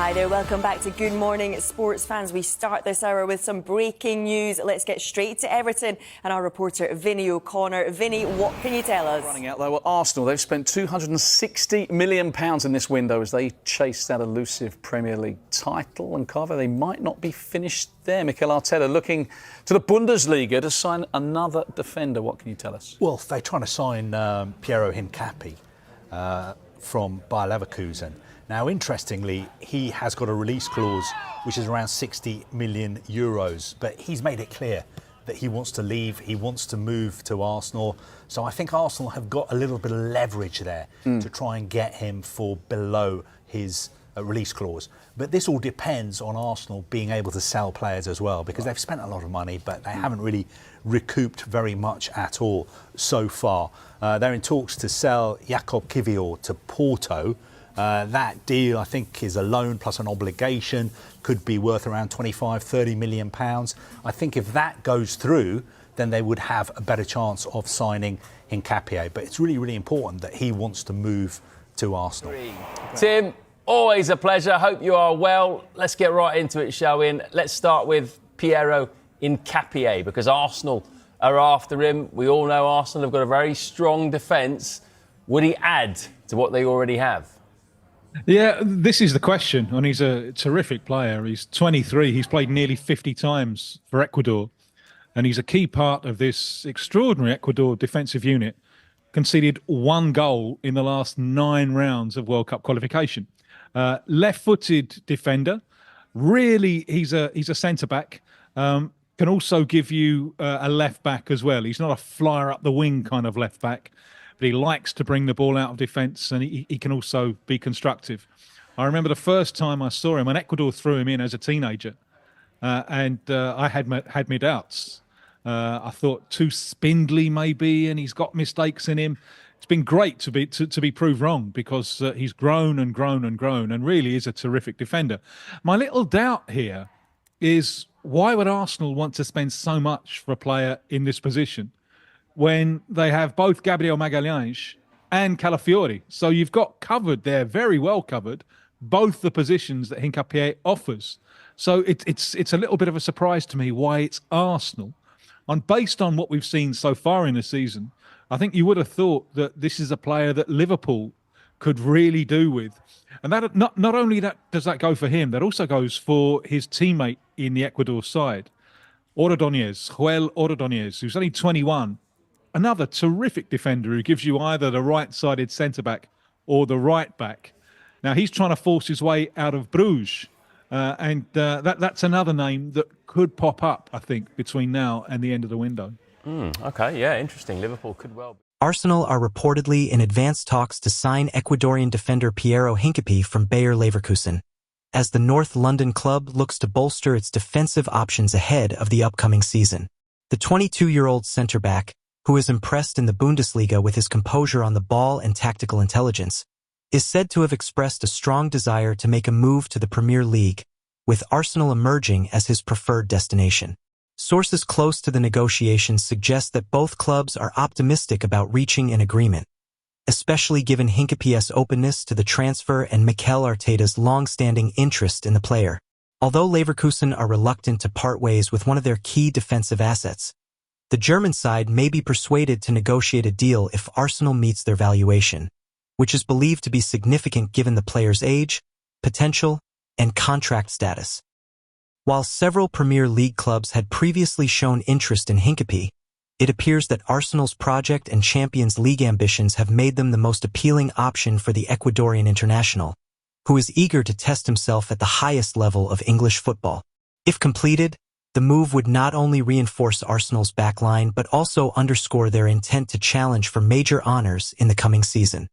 Hi there, welcome back to Good Morning Sports Fans. We start this hour with some breaking news. Let's get straight to Everton and our reporter Vinny O'Connor. Vinny, what can you tell us? Running out though, well, Arsenal, they've spent £260 million in this window as they chase that elusive Premier League title. And Carver, they might not be finished there. Mikel Arteta looking to the Bundesliga to sign another defender. What can you tell us? Well, they're trying to sign Piero Hincapié from Bayer Leverkusen. Now, interestingly, he has got a release clause which is around €60 million, but he's made it clear that he wants to leave, he wants to move to Arsenal. So I think Arsenal have got a little bit of leverage there to try and get him for below his release clause. But this all depends on Arsenal being able to sell players as well, because they've spent a lot of money, but they haven't really recouped very much at all so far. They're in talks to sell Jakob Kiwior to Porto. That deal, I think, is a loan plus an obligation, could be worth around £25–30 million. I think if that goes through, then they would have a better chance of signing Hincapié. But it's really, really important that he wants to move to Arsenal. Tim, always a pleasure. Hope you are well. Let's get right into it, shall we? And let's start with Piero Hincapié, because Arsenal are after him. We all know Arsenal have got a very strong defence. Would he add to what they already have? Yeah, this is the question, and he's a terrific player. He's 23, he's played nearly 50 times for Ecuador, and he's a key part of this extraordinary Ecuador defensive unit. Conceded one goal in the last 9 rounds of World Cup qualification. Left-footed defender, really he's a centre-back, can also give you a left-back as well. He's not a flyer up the wing kind of left-back, but he likes to bring the ball out of defence, and he can also be constructive. I remember the first time I saw him, and Ecuador threw him in as a teenager, and I had my doubts. I thought too spindly maybe, and he's got mistakes in him. It's been great to be proved wrong, because he's grown and grown and grown, and really is a terrific defender. My little doubt here is, why would Arsenal want to spend so much for a player in this position when they have both Gabriel Magalhães and Calafiori? So you've got covered there, very well covered, both the positions that Hincapié offers. So it's a little bit of a surprise to me why it's Arsenal. And based on what we've seen so far in the season, I think you would have thought that this is a player that Liverpool could really do with. And that not only does that go for him, that also goes for his teammate in the Ecuador side, Joel Ordóñez, who's only 21. Another terrific defender who gives you either the right-sided centre-back or the right-back. Now, he's trying to force his way out of Bruges, and that's another name that could pop up, I think, between now and the end of the window. OK, yeah, interesting. Liverpool could well be. Arsenal are reportedly in advanced talks to sign Ecuadorian defender Piero Hincapié from Bayer Leverkusen, as the North London club looks to bolster its defensive options ahead of the upcoming season. The 22-year-old centre-back, who is impressed in the Bundesliga with his composure on the ball and tactical intelligence, is said to have expressed a strong desire to make a move to the Premier League, with Arsenal emerging as his preferred destination. Sources close to the negotiations suggest that both clubs are optimistic about reaching an agreement, especially given Hincapié's openness to the transfer and Mikel Arteta's long-standing interest in the player. Although Leverkusen are reluctant to part ways with one of their key defensive assets, the German side may be persuaded to negotiate a deal if Arsenal meets their valuation, which is believed to be significant given the player's age, potential, and contract status. While several Premier League clubs had previously shown interest in Hincapié, it appears that Arsenal's project and Champions League ambitions have made them the most appealing option for the Ecuadorian international, who is eager to test himself at the highest level of English football. If completed, the move would not only reinforce Arsenal's backline but also underscore their intent to challenge for major honours in the coming season.